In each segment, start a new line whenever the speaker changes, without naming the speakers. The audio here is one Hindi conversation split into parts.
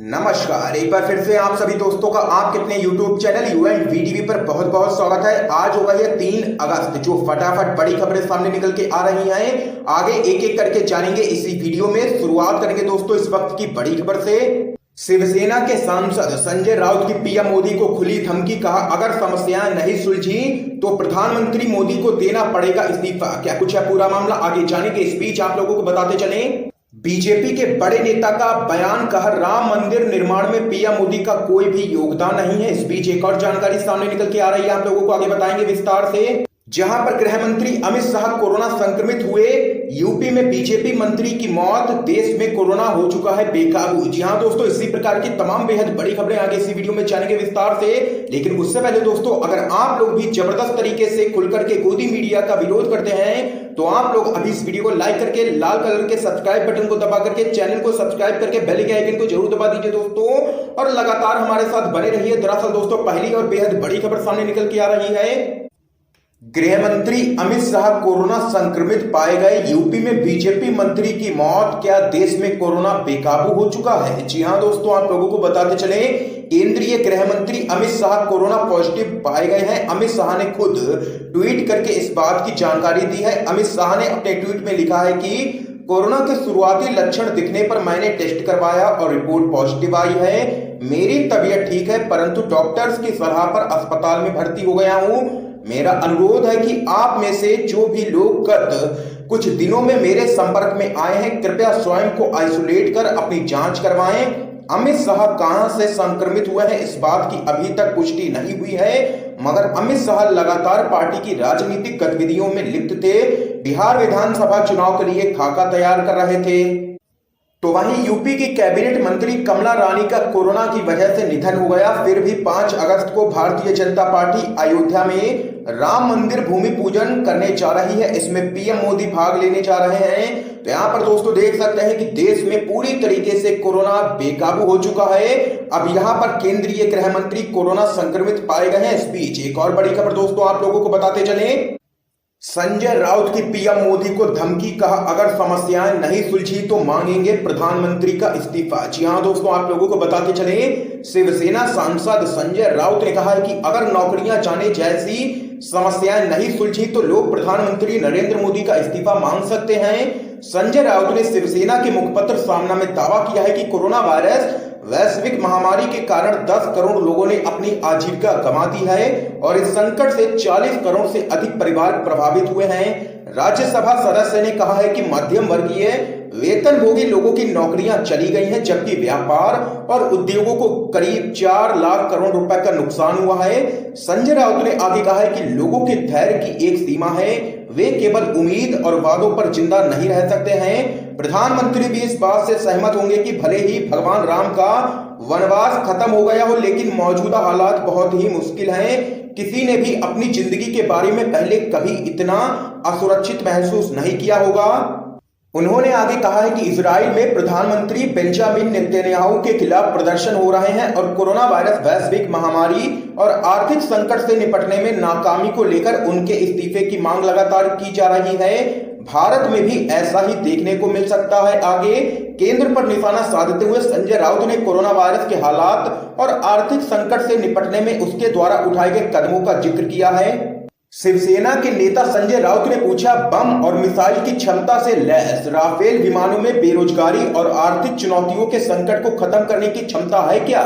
नमस्कार, एक बार फिर से आप सभी दोस्तों का आपके अपने YouTube चैनल UNVTV पर बहुत बहुत स्वागत है। आज होगा यह 3 अगस्त, जो फटाफट बड़ी खबरें सामने निकल के आ रही हैं। आगे एक एक करके जानेंगे इसी वीडियो में। शुरुआत करेंगे दोस्तों इस वक्त की बड़ी खबर से। शिवसेना के सांसद संजय राउत की पीएम मोदी को खुली धमकी। कहा, अगर समस्याएं नहीं सुलझी तो प्रधानमंत्री मोदी को देना पड़ेगा इस्तीफा। क्या कुछ है पूरा मामला, आगे जानेंगे। इस बीच आप लोगों को बताते चले, बीजेपी के बड़े नेता का बयान। कहा, राम मंदिर निर्माण में पीएम मोदी का कोई भी योगदान नहीं है। इस बीच एक और जानकारी सामने निकल के आ रही है, आप लोगों को आगे बताएंगे विस्तार से। जहां पर गृह मंत्री अमित शाह कोरोना संक्रमित हुए, यूपी में बीजेपी मंत्री की मौत, देश में कोरोना हो चुका है बेकाबू। जी हां दोस्तों, इसी प्रकार की तमाम बेहद बड़ी खबरें आगे इसी वीडियो में जानेंगे विस्तार से। लेकिन उससे पहले दोस्तों, अगर आप लोग भी जबरदस्त तरीके से खुलकर के गोदी मीडिया का विरोध करते हैं तो आप लोग अभी इस वीडियो को लाइक करके लाल कलर के सब्सक्राइब बटन को दबा करके चैनल को सब्सक्राइब करके बेल के आइकन को जरूर दबा दीजिए दोस्तों, और लगातार हमारे साथ बने रहिए। दरअसल दोस्तों, पहली और बेहद बड़ी खबर सामने निकल के आ रही है। गृह मंत्री अमित शाह कोरोना संक्रमित पाए गए, यूपी में बीजेपी मंत्री की मौत। क्या देश में कोरोना बेकाबू हो चुका है? जी हां दोस्तों, आप लोगों को बताते चले, केंद्रीय गृह मंत्री अमित शाह कोरोना पॉजिटिव पाए गए हैं। अमित शाह ने खुद ट्वीट करके इस बात की जानकारी दी है। अमित शाह ने अपने ट्वीट में लिखा है कि कोरोना के शुरुआती लक्षण दिखने पर मैंने टेस्ट करवाया और रिपोर्ट पॉजिटिव आई है। मेरी तबीयत ठीक है, परंतु डॉक्टर्स की सलाह पर अस्पताल में भर्ती हो गया हूं। मेरा अनुरोध है कि आप में से जो भी लोग गत कुछ दिनों में मेरे संपर्क में आए हैं, कृपया स्वयं को आइसोलेट कर अपनी जांच करवाएं। अमित शाह कहां से संक्रमित हुए हैं, इस बात की अभी तक पुष्टि नहीं हुई है, मगर अमित शाह लगातार पार्टी की राजनीतिक गतिविधियों में लिप्त थे। बिहार विधानसभा चुनाव के लिए खाका तैयार कर रहे थे। तो वहीं यूपी की कैबिनेट मंत्री कमला रानी का कोरोना की वजह से निधन हो गया। फिर भी 5 अगस्त को भारतीय जनता पार्टी अयोध्या में राम मंदिर भूमि पूजन करने जा रही है। इसमें पीएम मोदी भाग लेने जा रहे हैं। तो यहाँ पर दोस्तों देख सकते हैं कि देश में पूरी तरीके से कोरोना बेकाबू हो चुका है। अब यहाँ पर केंद्रीय गृह मंत्री कोरोना संक्रमित पाए गए हैं। इस बीच एक और बड़ी खबर दोस्तों आप लोगों को बताते चले, संजय राउत की पीएम मोदी को धमकी। कहा, अगर समस्याएं नहीं सुलझी तो मांगेंगे प्रधानमंत्री का इस्तीफा। जी हां दोस्तों, आप लोगों को बताते चले, शिवसेना सांसद संजय राउत ने कहा है कि अगर नौकरियां जाने जैसी समस्याएं नहीं सुलझी तो लोग प्रधानमंत्री नरेंद्र मोदी का इस्तीफा मांग सकते हैं। संजय राउत ने शिवसेना के मुखपत्र सामना में दावा किया है कि कोरोना वायरस वैश्विक महामारी के कारण 10 करोड़ लोगों ने अपनी आजीविका गंवा दी है और इस संकट से 40 करोड़ से अधिक परिवार प्रभावित हुए हैं। राज्यसभा सदस्य ने कहा है कि मध्यम वर्गीय वेतनभोगी लोगों की नौकरियां चली गई हैं, जबकि व्यापार और उद्योगों को करीब 4 लाख करोड़ रुपए का नुकसान हुआ है। संजय राउत ने आगे कहा है कि लोगों के धैर्य की एक सीमा है, वे केवल उम्मीद और वादों पर जिंदा नहीं रह सकते हैं। प्रधानमंत्री भी इस बात से सहमत होंगे कि भले ही भगवान राम का वनवास खत्म हो गया हो, लेकिन मौजूदा हालात बहुत ही मुश्किल हैं। किसी ने भी अपनी जिंदगी के बारे में पहले कभी इतना असुरक्षित महसूस नहीं किया होगा। उन्होंने आगे कहा है कि इजराइल में प्रधानमंत्री बेंजामिन नेतन्याहू के खिलाफ प्रदर्शन हो रहे हैं और कोरोना वायरस वैश्विक महामारी और आर्थिक संकट से निपटने में नाकामी को लेकर उनके इस्तीफे की मांग लगातार की जा रही है। भारत में भी ऐसा ही देखने को मिल सकता है। आगे केंद्र पर निशाना साधते हुए संजय राउत ने कोरोना वायरस के हालात और आर्थिक संकट से निपटने में उसके द्वारा उठाए गए कदमों का जिक्र किया है। शिवसेना के नेता संजय राउत ने पूछा, बम और मिसाइल की क्षमता से लैस राफेल विमानों में बेरोजगारी और आर्थिक चुनौतियों के संकट को खत्म करने की क्षमता है क्या?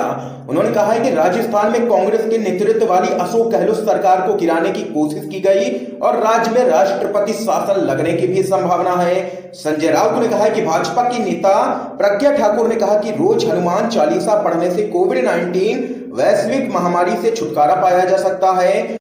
उन्होंने कहा है कि राजस्थान में कांग्रेस के नेतृत्व वाली अशोक गहलोत सरकार को गिराने की कोशिश की गई और राज्य में राष्ट्रपति शासन लगने की भी संभावना है। संजय राउत ने कहा है कि भाजपा की नेता प्रज्ञा ठाकुर ने कहा कि रोज हनुमान चालीसा पढ़ने से कोविड-19 वैश्विक महामारी से छुटकारा पाया जा सकता है।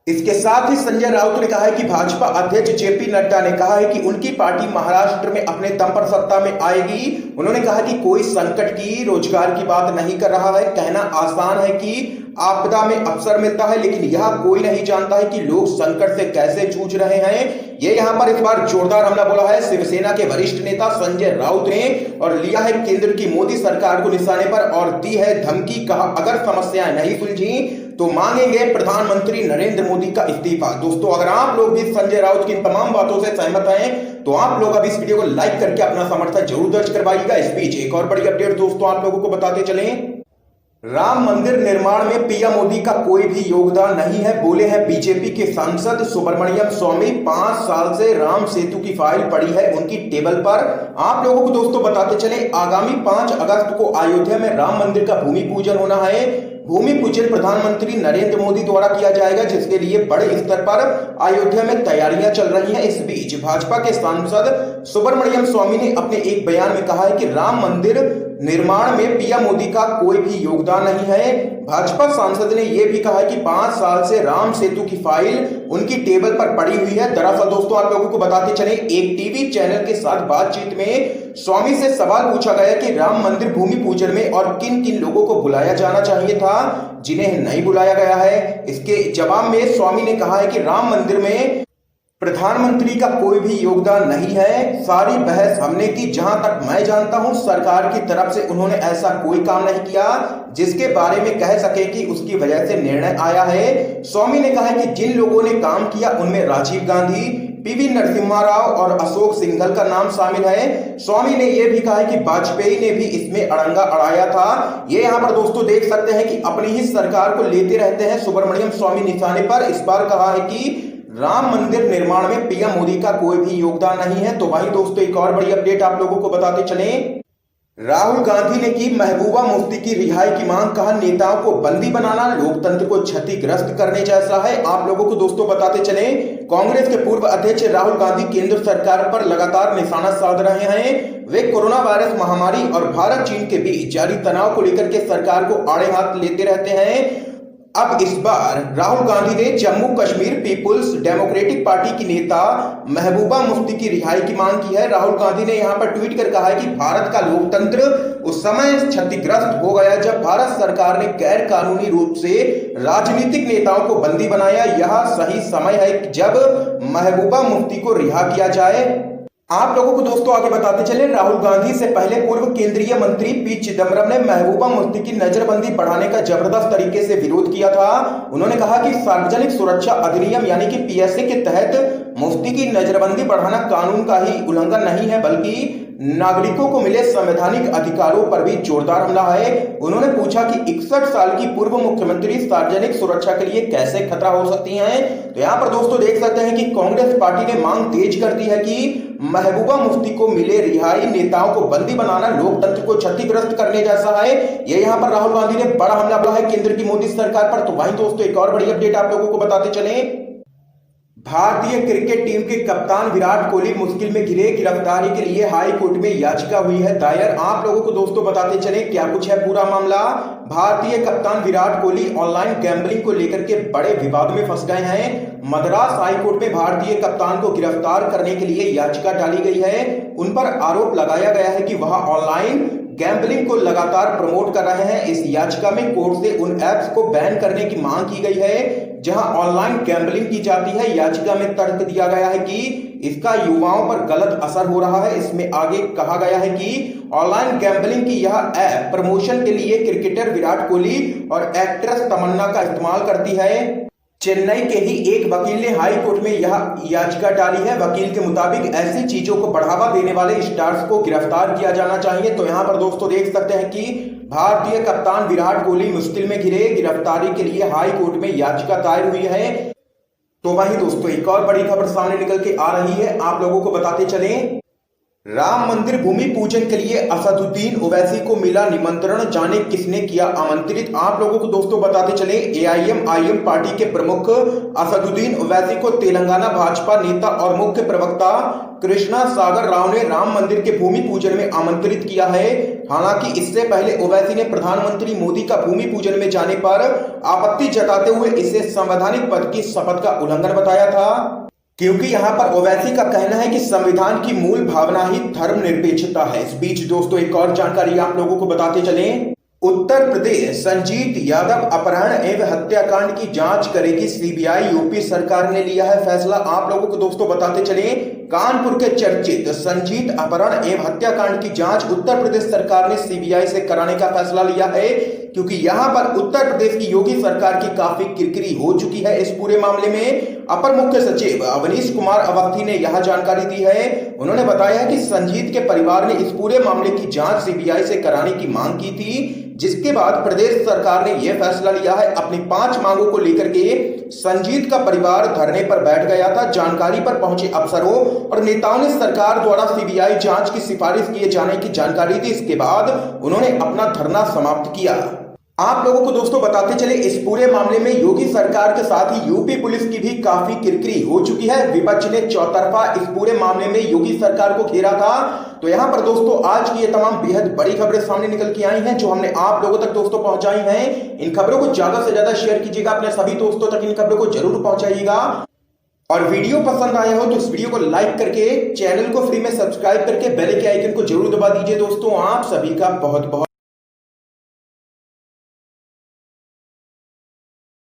इसके साथ ही संजय राउत ने कहा है कि भाजपा अध्यक्ष जेपी नड्डा ने कहा है कि उनकी पार्टी महाराष्ट्र में अपने दम पर सत्ता में आएगी। उन्होंने कहा कि कोई संकट की, रोजगार की बात नहीं कर रहा है। कहना आसान है कि आपदा में अवसर मिलता है, लेकिन यह कोई नहीं जानता है कि लोग संकट से कैसे जूझ रहे हैं। ये यहां पर इस बार जोरदार हमला बोला है शिवसेना के वरिष्ठ नेता संजय राउत ने, और लिया है केंद्र की मोदी सरकार को निशाने पर और दी है धमकी। कहा, अगर समस्याएं नहीं सुलझी तो मांगेंगे प्रधानमंत्री नरेंद्र मोदी का इस्तीफा। दोस्तों अगर आप लोग भी संजय राउत की इन तमाम बातों से सहमत हैं तो आप लोग अभी इस वीडियो को लाइक करके अपना समर्थन जरूर दर्ज करवाइएगा। इस बीच एक और बड़ी अपडेट दोस्तों आप लोगों को बताते चलें, राम मंदिर निर्माण में पीएम मोदी का कोई भी योगदान नहीं है, बोले हैं बीजेपी के सांसद सुब्रमण्यम स्वामी। 5 साल से राम सेतु की फाइल पड़ी है उनकी टेबल पर। आप लोगों को दोस्तों बताते चले, आगामी 5 अगस्त को अयोध्या में राम मंदिर का भूमि पूजन होना है। भूमि पूजन प्रधानमंत्री नरेंद्र मोदी द्वारा किया जाएगा, जिसके लिए बड़े स्तर पर अयोध्या में तैयारियां चल रही हैं। इस बीच भाजपा के सांसद सुब्रमण्यम स्वामी ने अपने एक बयान में कहा है कि राम मंदिर निर्माण में पीएम मोदी का कोई भी योगदान नहीं है। भाजपा सांसद ने यह भी कहा कि 5 साल से राम सेतु की फाइल उनकी टेबल पर पड़ी हुई है। दरअसल दोस्तों आप लोगों को बताते चले, एक टीवी चैनल के साथ बातचीत में स्वामी से सवाल पूछा गया कि राम मंदिर भूमि पूजन में और किन किन लोगों को बुलाया जाना चाहिए था जिन्हें नहीं बुलाया गया है। इसके जवाब में स्वामी ने कहा है कि राम मंदिर में प्रधानमंत्री का कोई भी योगदान नहीं है। सारी बहस हमने की, जहां तक मैं जानता हूं सरकार की तरफ से उन्होंने ऐसा कोई काम नहीं किया जिसके बारे में कह सके कि उसकी वजह से निर्णय आया है। स्वामी ने कहा कि जिन लोगों ने काम किया उनमें राजीव गांधी, पीवी नरसिम्हा राव और अशोक सिंघल का नाम शामिल है। स्वामी ने यह भी कहा कि वाजपेयी ने भी इसमें अड़ंगा अड़ाया था। ये यहाँ पर दोस्तों देख सकते हैं कि अपनी ही सरकार को लेते रहते हैं सुब्रमण्यम स्वामी निशाने पर। इस बार कहा है कि राम मंदिर निर्माण में पीएम मोदी का कोई भी योगदान नहीं है। तो वहीं दोस्तों एक और बड़ी अपडेट आप लोगों को बताते चलें, राहुल गांधी ने की महबूबा मुफ्ती की रिहाई की मांग। कहा नेताओं को बंदी बनाना लोकतंत्र को क्षतिग्रस्त करने जैसा है। आप लोगों को दोस्तों बताते चले, कांग्रेस के पूर्व अध्यक्ष राहुल गांधी केंद्र सरकार पर लगातार निशाना साध रहे हैं। वे कोरोना वायरस महामारी और भारत चीन के बीच जारी तनाव को लेकर के सरकार को आड़े हाथ लेते रहते हैं। अब इस बार राहुल गांधी ने Jammu Kashmir Peoples Democratic Party की नेता महबूबा मुफ्ती की रिहाई की मांग की है। राहुल गांधी ने यहां पर ट्वीट कर कहा है कि भारत का लोकतंत्र उस समय क्षतिग्रस्त हो गया जब भारत सरकार ने गैर कानूनी रूप से राजनीतिक नेताओं को बंदी बनाया। यह सही समय है जब महबूबा मुफ्ती को रिहा किया जाए। आप लोगों को दोस्तों आगे बताते चले, राहुल गांधी से पहले पूर्व केंद्रीय मंत्री पी चिदम्बरम ने महबूबा मुफ्ती की नजरबंदी बढ़ाने का जबरदस्त तरीके से विरोध किया था। उन्होंने कहा कि सार्वजनिक सुरक्षा अधिनियम यानी कि पीएसए के तहत मुफ्ती की नजरबंदी बढ़ाना कानून का ही उल्लंघन नहीं है बल्कि नागरिकों को मिले संवैधानिक अधिकारों पर भी जोरदार हमला है। उन्होंने पूछा कि 61 साल की पूर्व मुख्यमंत्री सार्वजनिक सुरक्षा के लिए कैसे खतरा हो सकती हैं। तो यहाँ पर दोस्तों देख सकते हैं कि कांग्रेस पार्टी ने मांग तेज कर दी है कि महबूबा मुफ्ती को मिले रिहाई, नेताओं को बंदी बनाना लोकतंत्र को क्षतिग्रस्त करने जैसा है। ये यहाँ पर राहुल गांधी ने बड़ा हमला बोला है केंद्र की मोदी सरकार पर। तो वहीं दोस्तों एक और बड़ी अपडेट आप लोगों को बताते चले, भारतीय क्रिकेट टीम के कप्तान विराट कोहली मुश्किल में घिरे। गिरफ्तारी के लिए हाई कोर्ट में याचिका हुई है दायर। आप लोगों को दोस्तों बताते चले क्या कुछ है पूरा मामला। भारतीय कप्तान विराट कोहली ऑनलाइन गैम्बलिंग को लेकर के बड़े विवाद में फंस गए हैं। मद्रास हाई कोर्ट में भारतीय कप्तान को गिरफ्तार करने के लिए याचिका डाली गई है। उन पर आरोप लगाया गया है कि वह ऑनलाइन गैम्बलिंग को लगातार प्रमोट कर रहे हैं। इस याचिका में कोर्ट से उन ऐप्स को बैन करने की मांग की गई है जहां ऑनलाइन गैम्बलिंग की जाती है। याचिका में तर्क दिया गया है कि इसका युवाओं पर गलत असर हो रहा है। इसमें आगे कहा गया है कि ऑनलाइन गैम्बलिंग की यह ऐप प्रमोशन के लिए क्रिकेटर विराट कोहली और एक्ट्रेस तमन्ना का इस्तेमाल करती है। चेन्नई के ही एक वकील ने हाई कोर्ट में यह याचिका डाली है। वकील के मुताबिक ऐसी चीजों को बढ़ावा देने वाले स्टार्स को गिरफ्तार किया जाना चाहिए। तो यहाँ पर दोस्तों देख सकते हैं कि भारतीय कप्तान विराट कोहली मुश्किल में घिरे। गिरफ्तारी के लिए हाई कोर्ट में याचिका दायर हुई है। तो वहीं दोस्तों एक और बड़ी खबर सामने निकल के आ रही है, आप लोगों को बताते चलें, राम मंदिर भूमि पूजन के लिए असदुद्दीन ओवैसी को मिला निमंत्रण, जाने किसने किया आमंत्रित। आप लोगों को दोस्तों बताते चले, एआईएमआईएम पार्टी के प्रमुख असदुद्दीन ओवैसी को तेलंगाना भाजपा नेता और मुख्य प्रवक्ता कृष्णा सागर राव ने राम मंदिर के भूमि पूजन में आमंत्रित किया है। हालांकि इससे पहले ओवैसी ने प्रधानमंत्री मोदी का भूमि पूजन में जाने पर आपत्ति जताते हुए इसे संवैधानिक पद की शपथ का उल्लंघन बताया था, क्योंकि यहाँ पर ओवैसी का कहना है कि संविधान की मूल भावना ही धर्मनिरपेक्षता है। इस बीच दोस्तों एक और जानकारी आप लोगों को बताते चलें, उत्तर प्रदेश संजीत यादव अपहरण एवं हत्याकांड की जांच करेगी सीबीआई। यूपी सरकार ने लिया है फैसला। आप लोगों को दोस्तों बताते चले, कानपुर के चर्चित संजीत अपहरण एवं हत्याकांड की जांच उत्तर प्रदेश सरकार ने सीबीआई से कराने का फैसला लिया है। क्योंकि यहां पर उत्तर प्रदेश की योगी सरकार की काफी किरकिरी हो चुकी है। इस पूरे मामले में अपर मुख्य सचिव अवनीश कुमार अवस्थी ने यह जानकारी दी है। उन्होंने बताया कि संजीत के परिवार ने इस पूरे मामले की जांच सीबीआई से कराने की मांग की थी, जिसके बाद प्रदेश सरकार ने यह फैसला लिया है। अपनी 5 मांगों को लेकर के संजीत का परिवार धरने पर बैठ गया था। जानकारी पर पहुंचे अफसरों और नेताओं ने सरकार द्वारा सीबीआई जांच की सिफारिश किए जाने की जानकारी दी। इसके बाद उन्होंने अपना धरना समाप्त किया। आप लोगों को दोस्तों बताते चले, इस पूरे मामले में योगी सरकार के साथ ही यूपी पुलिस की भी काफी किरकिरी हो चुकी है। विपक्ष ने चौतरफा इस पूरे मामले में योगी सरकार को घेरा था। तो यहां पर दोस्तों आज की ये तमाम बेहद बड़ी खबरें सामने निकल के आई हैं, जो हमने आप लोगों तक दोस्तों पहुंचाई हैं। इन खबरों को ज्यादा से ज्यादा शेयर कीजिएगा, अपने सभी दोस्तों तक इन खबरों को जरूर पहुंचाइएगा। और वीडियो पसंद आया हो तो इस वीडियो को लाइक करके चैनल को फ्री में सब्सक्राइब करके बेल के आइकन को जरूर दबा दीजिए। दोस्तों आप सभी का बहुत बहुत